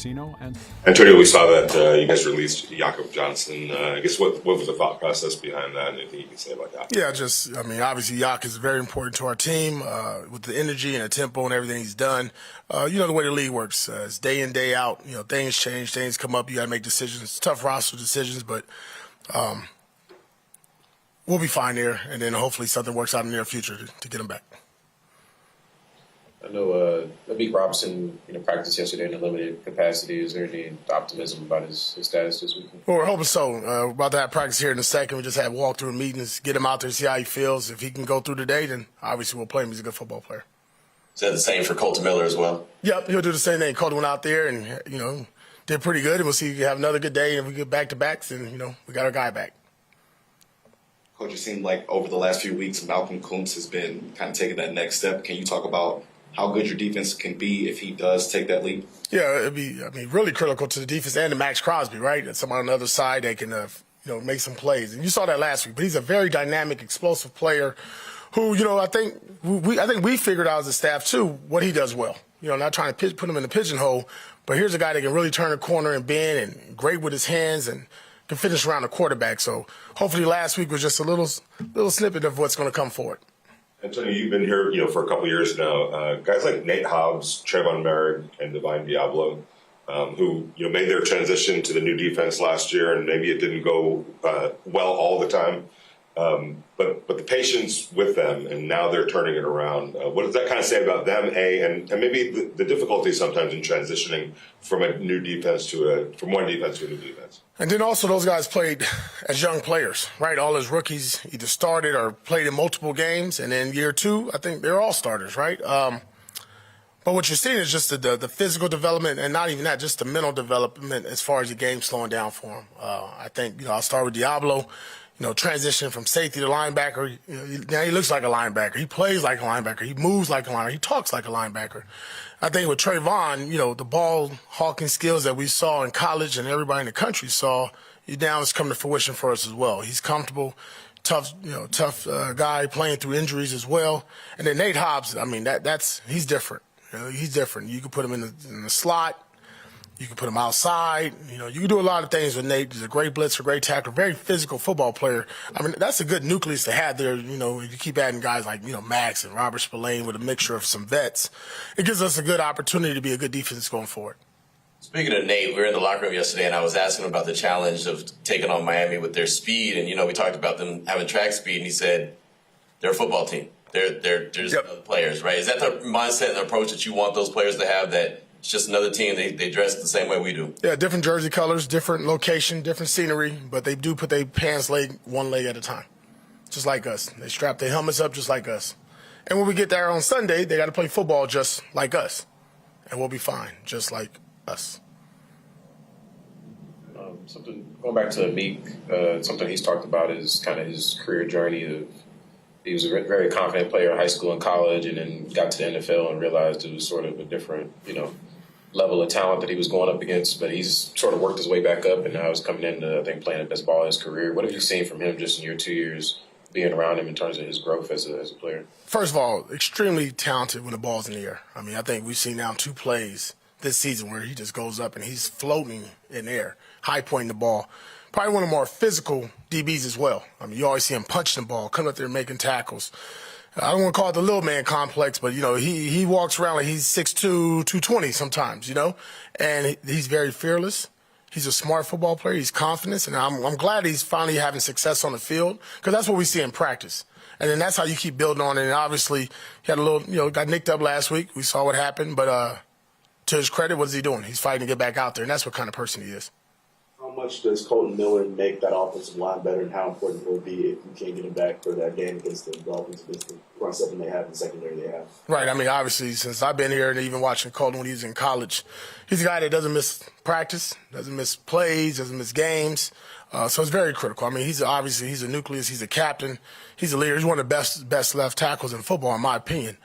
And Antonio, we saw that you guys released Jakob Johnson. I guess what was the thought process behind that? Anything you can say about that? Yeah, obviously, Yak is very important to our team with the energy and the tempo and everything he's done. The way the league works, it's day in, day out. Things change, things come up. You got to make decisions. It's tough roster decisions, but we'll be fine there. And then hopefully something works out in the near future to get him back. I know Amik Robinson, practiced yesterday in a limited capacity. Is there any optimism about his status this weekend? Well, we're hoping so. We're about to have practice here in a second. We just had walkthrough meetings, get him out there, see how he feels. If he can go through today, then obviously we'll play him. He's a good football player. Is that the same for Colton Miller as well? Yep, he'll do the same thing. Colton went out there and, did pretty good. And we'll see if we have another good day. And if we get back-to-backs, then, we got our guy back. Coach, it seemed like over the last few weeks, Malcolm Kuntz has been kind of taking that next step. Can you talk about how good your defense can be if he does take that leap? Yeah, it'd be, really critical to the defense and to Max Crosby, right? And someone on the other side that can, make some plays. And you saw that last week. But he's a very dynamic, explosive player who, I think we figured out as a staff, too, what he does well. Not trying to put him in a pigeonhole, but here's a guy that can really turn a corner and bend and great with his hands and can finish around the quarterback. So hopefully last week was just a little snippet of what's going to come forward. Antonio, you've been here, for a couple of years now. Guys like Nate Hobbs, Trevon Merrick, and Divine Diablo, who made their transition to the new defense last year, and maybe it didn't go well all the time. But the patience with them, and now they're turning it around. What does that kind of say about them, and maybe the difficulty sometimes in transitioning from a new defense from one defense to a new defense? And then also those guys played as young players, right? All as rookies either started or played in multiple games. And then year two, I think they're all starters, right? But what you're seeing is just the physical development, and not even that, just the mental development as far as the game slowing down for them. I think, I'll start with Diablo. Transition from safety to linebacker. Now he looks like a linebacker. He plays like a linebacker. He moves like a linebacker. He talks like a linebacker. I think with Trayvon, the ball hawking skills that we saw in college and everybody in the country saw, now it's come to fruition for us as well. He's comfortable, tough guy playing through injuries as well. And then Nate Hobbs, he's different. He's different. You can put him in the slot. You can put him outside. You can do a lot of things with Nate. He's a great blitzer, great tackler, very physical football player. That's a good nucleus to have there. You keep adding guys like, Max and Robert Spillane with a mixture of some vets. It gives us a good opportunity to be a good defense going forward. Speaking of Nate, we were in the locker room yesterday, and I was asking him about the challenge of taking on Miami with their speed. And, we talked about them having track speed, and he said they're a football team. They're just other players, right? Is that the mindset and the approach that you want those players to have, that it's just another team, they dress the same way we do? Yeah, different jersey colors, different location, different scenery, but they do put their pants one leg at a time, just like us. They strap their helmets up just like us. And when we get there on Sunday, they got to play football just like us, and we'll be fine, just like us. Something going back to Amik, something he's talked about is kind of his career journey. He was a very confident player in high school and college, and then got to the NFL and realized it was sort of a different, level of talent that he was going up against. But he's sort of worked his way back up, and now he's coming into, I think, playing the best ball of his career. What have you seen from him just in your 2 years being around him in terms of his growth as a player? First of all, extremely talented when the ball's in the air. I think we've seen now 2 plays this season where he just goes up and he's floating in the air, high pointing the ball. Probably one of the more physical DBs as well. You always see him punching the ball, coming up there making tackles. I don't want to call it the little man complex, but, he walks around like he's 6'2", 220 sometimes, and he's very fearless. He's a smart football player. He's confident, and I'm glad he's finally having success on the field, because that's what we see in practice. And then that's how you keep building on it. And obviously, he had a little, got nicked up last week. We saw what happened, but to his credit, what is he doing? He's fighting to get back out there, and that's what kind of person he is. How much does Colton Miller make that offensive line better, and how important will it be if you can't get him back for that game against the Dolphins, against the front seven they have and the secondary they have? Right. Obviously, since I've been here and even watching Colton when he was in college, he's a guy that doesn't miss practice, doesn't miss plays, doesn't miss games. So it's very critical. He's a nucleus. He's a captain. He's a leader. He's one of the best left tackles in football, in my opinion.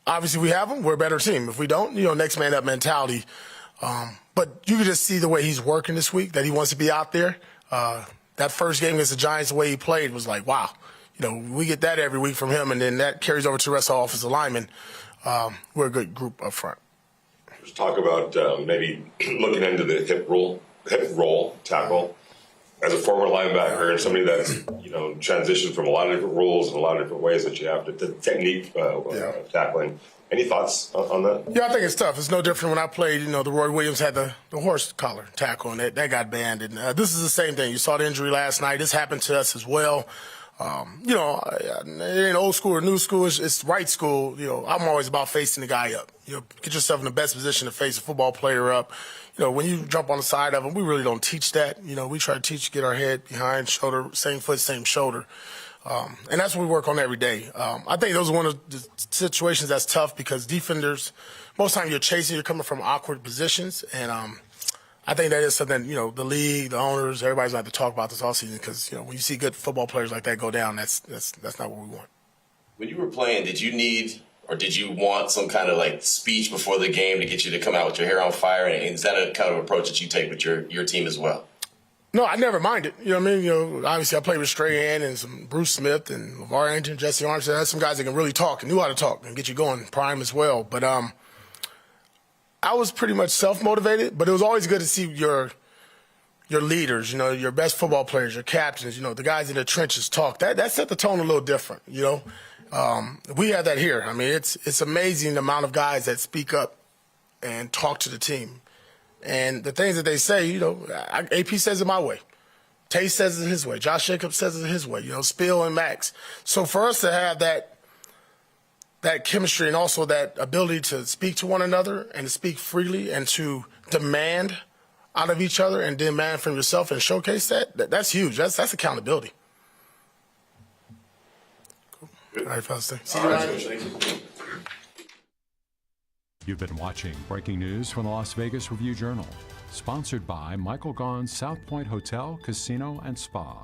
Obviously, we have him. We're a better team. If we don't, next man up mentality. But you can just see the way he's working this week, that he wants to be out there. That first game against the Giants, the way he played was like, wow. We get that every week from him, and then that carries over to the rest of the offensive linemen. We're a good group up front. Let's talk about maybe looking into the hip roll tackle. As a former linebacker and somebody that's transitioned from a lot of different rules and a lot of different ways that you have to technique tackling. Any thoughts on that? Yeah, I think it's tough. It's no different when I played. The Roy Williams had the horse collar tackle, and that got banned. And this is the same thing. You saw the injury last night. This happened to us as well. It ain't old school or new school. It's right school. I'm always about facing the guy up. Get yourself in the best position to face a football player up. When you jump on the side of them, we really don't teach that. We try to teach, get our head behind, shoulder, same foot, same shoulder. And that's what we work on every day. I think those are one of the situations that's tough because defenders, most time you're chasing, you're coming from awkward positions. And I think that is something, the league, the owners, everybody's going to have to talk about this all season because, when you see good football players like that go down, that's not what we want. When you were playing, did you want some kind of speech before the game to get you to come out with your hair on fire? And is that a kind of approach that you take with your team as well? No, I never minded. You know what I mean? Obviously I played with Strahan and some Bruce Smith and LeVar Arrington, Jesse Armstead. That's some guys that can really talk and knew how to talk and get you going prime as well. But I was pretty much self-motivated, but it was always good to see your leaders, your best football players, your captains, the guys in the trenches talk. That set the tone a little different, We have that here. I mean, it's amazing the amount of guys that speak up and talk to the team. And the things that they say, AP says it my way. Tay says it his way. Josh Jacobs says it his way, Spill and Max. So for us to have that chemistry and also that ability to speak to one another and to speak freely and to demand out of each other and demand from yourself and showcase that's huge. That's accountability. Cool. All right, fellas. See you around. You've been watching Breaking News from the Las Vegas Review-Journal, sponsored by Michael Gaughan's South Point Hotel, Casino, and Spa.